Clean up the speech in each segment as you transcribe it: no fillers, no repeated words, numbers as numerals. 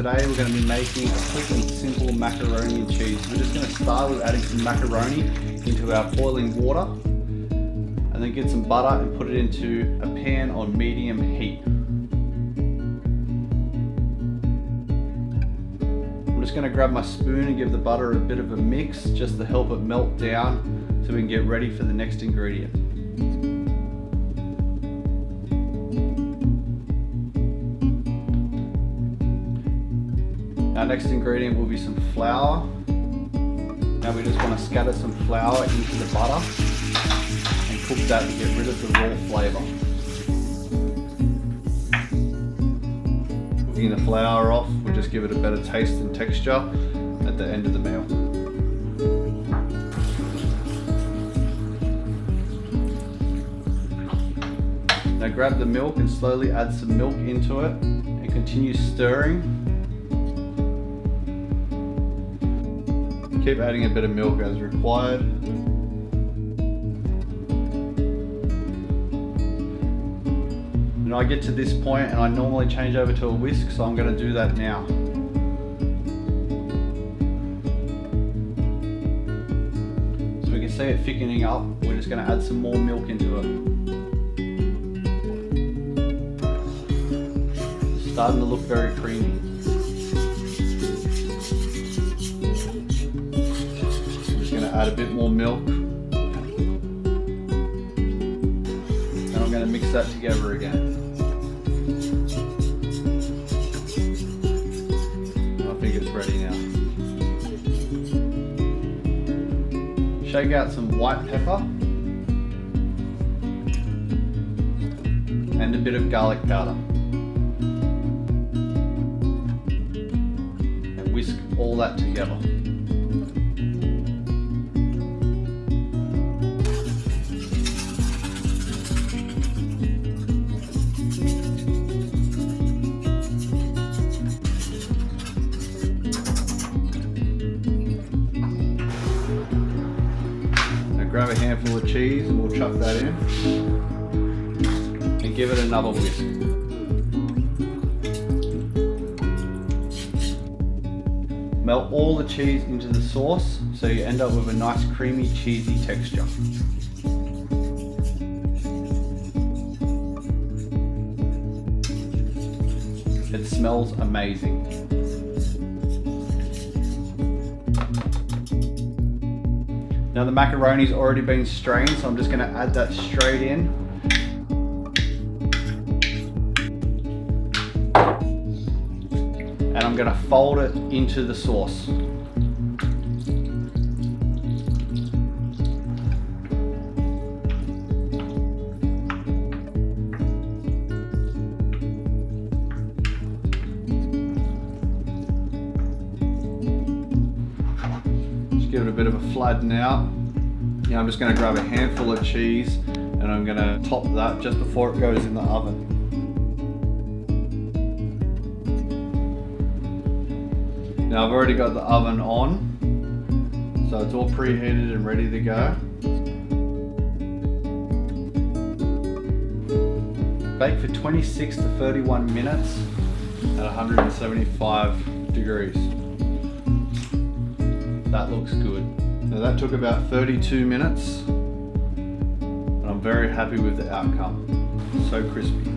today we're going to be making a quick and simple macaroni and cheese. We're just going to start with adding some macaroni into our boiling water and then get some butter and put it into a pan on medium heat. I'm just going to grab my spoon and give the butter a bit of a mix just to help it melt down so we can get ready for the next ingredient. Our next ingredient will be some flour. Now we just want to scatter some flour into the butter and cook that to get rid of the raw flavour. Cooking the flour off will just give it a better taste and texture at the end of the meal. Now grab the milk and slowly add some milk into it and continue stirring. Keep adding a bit of milk as required. And I get to this point and I normally change over to a whisk, so I'm going to do that now. So we can see it thickening up. We're just going to add some more milk into it. It's starting to look very creamy. Add a bit more milk, and I'm going to mix that together again. I think it's ready now. Shake out some white pepper and a bit of garlic powder and whisk all that together. Grab a handful of cheese and we'll chuck that in and give it another whisk. Melt all the cheese into the sauce so you end up with a nice creamy cheesy texture. It smells amazing. Now the macaroni's already been strained, so I'm just going to add that straight in. And I'm going to fold it into the sauce. Give it a bit of a flatten out. Now I'm just going to grab a handful of cheese and I'm going to top that just before it goes in the oven. Now I've already got the oven on, so it's all preheated and ready to go. Bake for 26 to 31 minutes at 175 degrees. That looks good. Now that took about 32 minutes and I'm very happy with the outcome. So crispy.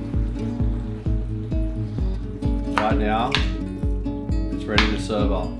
Right now, it's ready to serve up.